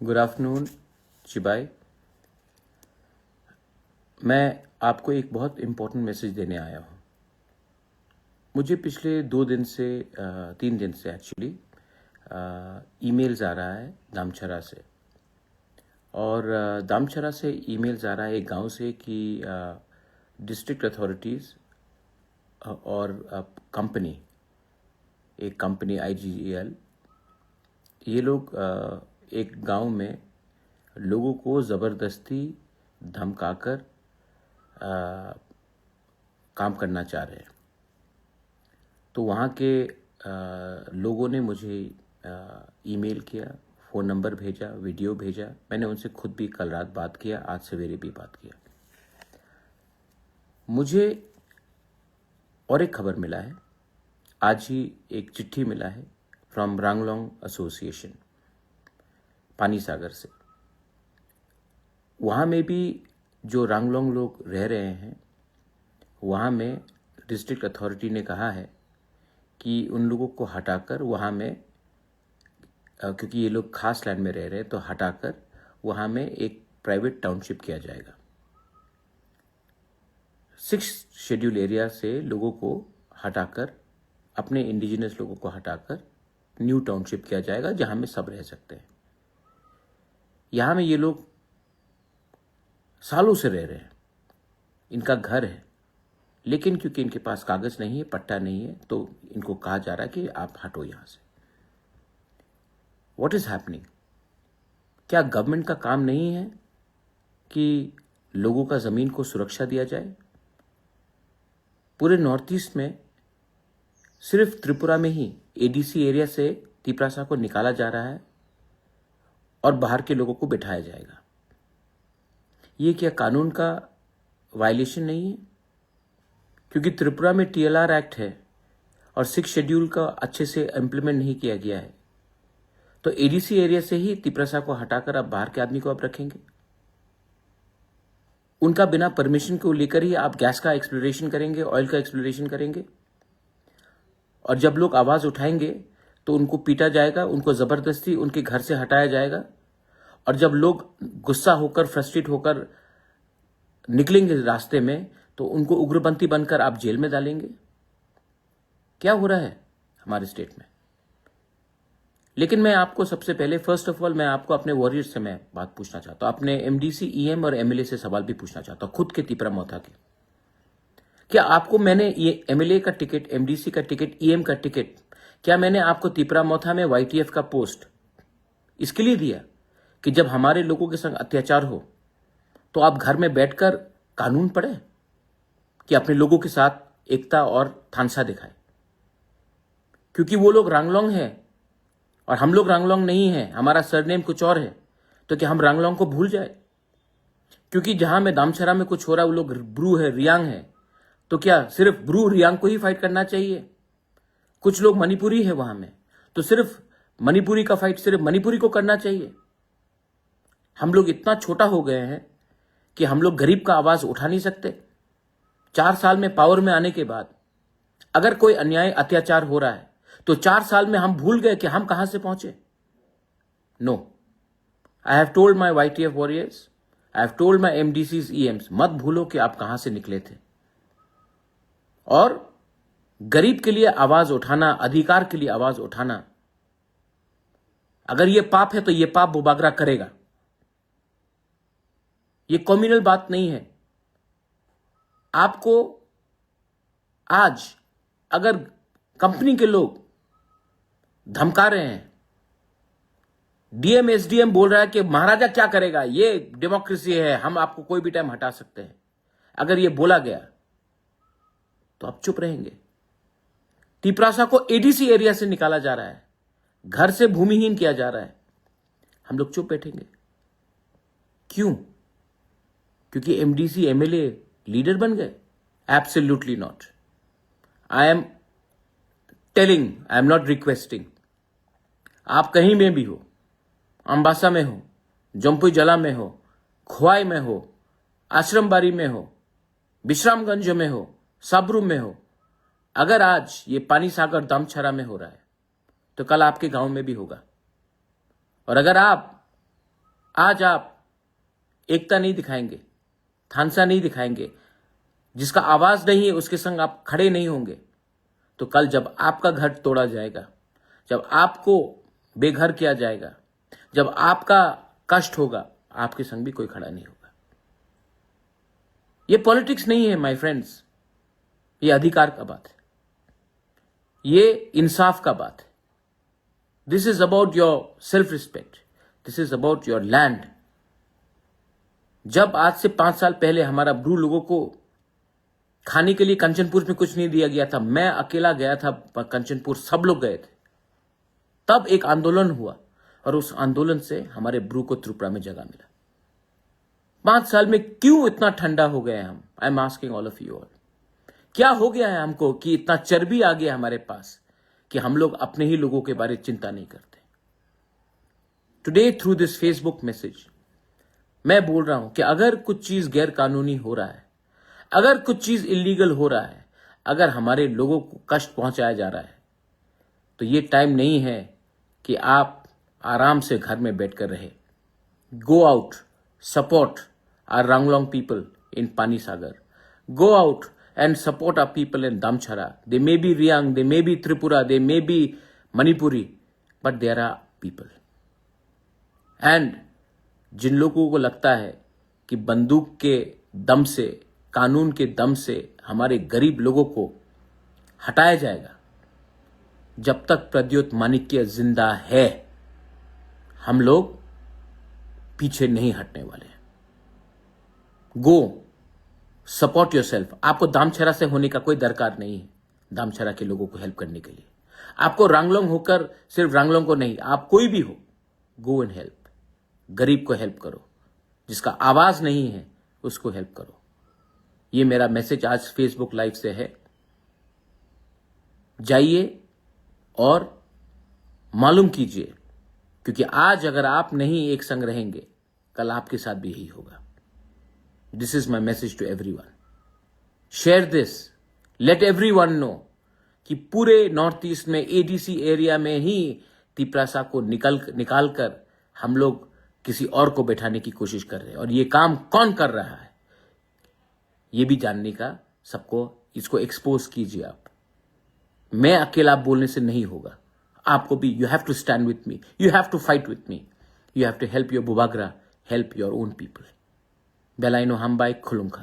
Good afternoon चिबाई। मैं आपको एक बहुत इम्पोर्टेंट मैसेज देने आया हूँ। मुझे पिछले 2 दिन से 3 दिन से एक्चुअली ईमेल्स आ रहा है दामचरा से, और दामचरा से ईमेल्स आ रहा है एक गांव से कि डिस्ट्रिक्ट अथॉरिटीज़ और एक कंपनी IGEL, ये लोग एक गांव में लोगों को ज़बरदस्ती धमकाकर काम करना चाह रहे हैं। तो वहाँ के लोगों ने मुझे ईमेल किया, फ़ोन नंबर भेजा, वीडियो भेजा। मैंने उनसे खुद भी कल रात बात किया, आज सवेरे भी बात किया। मुझे और एक खबर मिला है, आज ही एक चिट्ठी मिला है फ्रॉम रांगलोंग एसोसिएशन पानी सागर से। वहाँ में भी जो रांगलोंग लोग रह रहे हैं, वहाँ में डिस्ट्रिक्ट अथॉरिटी ने कहा है कि उन लोगों को हटाकर वहाँ में, क्योंकि ये लोग खास लैंड में रह रहे हैं, तो हटाकर वहाँ में एक प्राइवेट टाउनशिप किया जाएगा। 6 शेड्यूल एरिया से लोगों को हटाकर, अपने इंडिजिनस लोगों को हटाकर न्यू टाउनशिप किया जाएगा, जहाँ में सब रह सकते हैं। यहाँ में ये लोग सालों से रह रहे हैं, इनका घर है, लेकिन क्योंकि इनके पास कागज नहीं है, पट्टा नहीं है, तो इनको कहा जा रहा है कि आप हटो यहां से। What is happening? क्या गवर्नमेंट का काम नहीं है कि लोगों का जमीन को सुरक्षा दिया जाए? पूरे नॉर्थ ईस्ट में सिर्फ त्रिपुरा में ही ADC एरिया से तिपरासा को निकाला जा रहा है और बाहर के लोगों को बिठाया जाएगा। ये क्या कानून का वायलेशन नहीं है? क्योंकि त्रिपुरा में TLR एक्ट है और 6 शेड्यूल का अच्छे से इम्प्लीमेंट नहीं किया गया है, तो ADC एरिया से ही तिपरासा को हटाकर आप बाहर के आदमी को आप रखेंगे। उनका बिना परमिशन को लेकर ही आप गैस का एक्सप्लोरेशन करेंगे, ऑयल का एक्सप्लोरेशन करेंगे, और जब लोग आवाज उठाएंगे तो उनको पीटा जाएगा, उनको जबरदस्ती उनके घर से हटाया जाएगा, और जब लोग गुस्सा होकर, फ्रस्ट्रेट होकर निकलेंगे रास्ते में, तो उनको उग्रपंथी बनकर आप जेल में डालेंगे। क्या हो रहा है हमारे स्टेट में? लेकिन मैं आपको सबसे पहले, फर्स्ट ऑफ ऑल, मैं आपको अपने वॉरियर्स से मैं बात पूछना चाहता हूं, अपने MDC, EM और MLA से सवाल भी पूछना चाहता हूं, खुद के तिपरामौथा के। क्या आपको मैंने ये MLA का टिकट, MDC का टिकट, EM का टिकट, क्या मैंने आपको तिपरामौथा में YTF का पोस्ट इसके लिए दिया कि जब हमारे लोगों के संग अत्याचार हो तो आप घर में बैठकर कानून पढ़े, कि अपने लोगों के साथ एकता और थानसा दिखाए? क्योंकि वो लोग रांगलोंग है और हम लोग रांगलोंग नहीं है, हमारा सरनेम कुछ और है, तो क्या हम रांगलोंग को भूल जाए? क्योंकि जहां में दामचरा में कुछ हो रहा है, वो लोग ब्रू है, रियांग है, तो क्या सिर्फ ब्रू रियांग को ही फाइट करना चाहिए? कुछ लोग मणिपुरी है वहां में, तो सिर्फ मणिपुरी का फाइट सिर्फ मणिपुरी को करना चाहिए? हम लोग इतना छोटा हो गए हैं कि हम लोग गरीब का आवाज उठा नहीं सकते? 4 साल में पावर में आने के बाद अगर कोई अन्याय, अत्याचार हो रहा है, तो 4 साल में हम भूल गए कि हम कहां से पहुंचे? No, I have told my YTF warriors, I have told my MDCs, EMs, मत भूलो कि आप कहां से निकले थे। और गरीब के लिए आवाज उठाना, अधिकार के लिए आवाज उठाना, अगर यह पाप है तो यह पाप बुबागरा करेगा। ये कम्युनल बात नहीं है। आपको आज अगर कंपनी के लोग धमका रहे हैं, DM SDM बोल रहा है कि महाराजा क्या करेगा, ये डेमोक्रेसी है, हम आपको कोई भी टाइम हटा सकते हैं, अगर ये बोला गया तो आप चुप रहेंगे? तिपरासा को ADC एरिया से निकाला जा रहा है, घर से भूमिहीन किया जा रहा है, हम लोग चुप बैठेंगे? क्यों? क्योंकि MDC MLA लीडर बन गए? Absolutely not. I am telling, I am not requesting. आप कहीं में भी हो, अंबासा में हो, जम्पुई जला में हो, खोवाई में हो, आश्रमबारी में हो, विश्रामगंज में हो, साबरू में हो, अगर आज ये पानी सागर दामचरा में हो रहा है, तो कल आपके गांव में भी होगा। और अगर आप आज आप एकता नहीं दिखाएंगे, थानसा नहीं दिखाएंगे, जिसका आवाज नहीं है उसके संग आप खड़े नहीं होंगे, तो कल जब आपका घर तोड़ा जाएगा, जब आपको बेघर किया जाएगा, जब आपका कष्ट होगा, आपके संग भी कोई खड़ा नहीं होगा। ये पॉलिटिक्स नहीं है माय फ्रेंड्स, ये अधिकार का बात है, ये इंसाफ का बात है। This is about your self respect, this is about your land. जब आज से 5 साल पहले हमारा ब्रू लोगों को खाने के लिए कंचनपुर में कुछ नहीं दिया गया था, मैं अकेला गया था कंचनपुर, सब लोग गए थे, तब एक आंदोलन हुआ और उस आंदोलन से हमारे ब्रू को त्रिपुरा में जगह मिला। 5 साल में क्यों इतना ठंडा हो गए हम? I am asking all of you all, क्या हो गया है हमको कि इतना चर्बी आ गया हमारे पास कि हम लोग अपने ही लोगों के बारे में चिंता नहीं करते? Today through this Facebook message मैं बोल रहा हूं कि अगर कुछ चीज गैर कानूनी हो रहा है, अगर कुछ चीज इलीगल हो रहा है, अगर हमारे लोगों को कष्ट पहुंचाया जा रहा है, तो ये टाइम नहीं है कि आप आराम से घर में बैठकर रहे। Go out, support our Ranglong people in Pani Sagar, go out and support our people in Damchara. They may be Riang, they may be Tripura, they may be Manipuri, but there are people. And जिन लोगों को लगता है कि बंदूक के दम से, कानून के दम से हमारे गरीब लोगों को हटाया जाएगा, जब तक प्रद्योत माणिक्य जिंदा है, हम लोग पीछे नहीं हटने वाले हैं। गो सपोर्ट योरसेल्फ। आपको दामछरा से होने का कोई दरकार नहीं है दामछरा के लोगों को हेल्प करने के लिए। आपको रंगलोंग होकर सिर्फ रंगलोंग को नहीं, आप कोई भी हो, गो एंड हेल्प। गरीब को हेल्प करो, जिसका आवाज नहीं है उसको हेल्प करो। ये मेरा मैसेज आज फेसबुक लाइव से है। जाइए और मालूम कीजिए, क्योंकि आज अगर आप नहीं एक संग रहेंगे, कल आपके साथ भी यही होगा। This is my message to everyone. Share this. Let everyone know कि पूरे नॉर्थ ईस्ट में एडीसी एरिया में ही तिपरासा को निकाल कर हम लोग किसी और को बैठाने की कोशिश कर रहे हैं, और ये काम कौन कर रहा है ये भी जानने का सबको, इसको एक्सपोज कीजिए आप। मैं अकेला बोलने से नहीं होगा, आपको भी you have to stand with me, you have to fight with me, you have to help your बुबागरा, help your own people. Belaino Hambai Khulumka.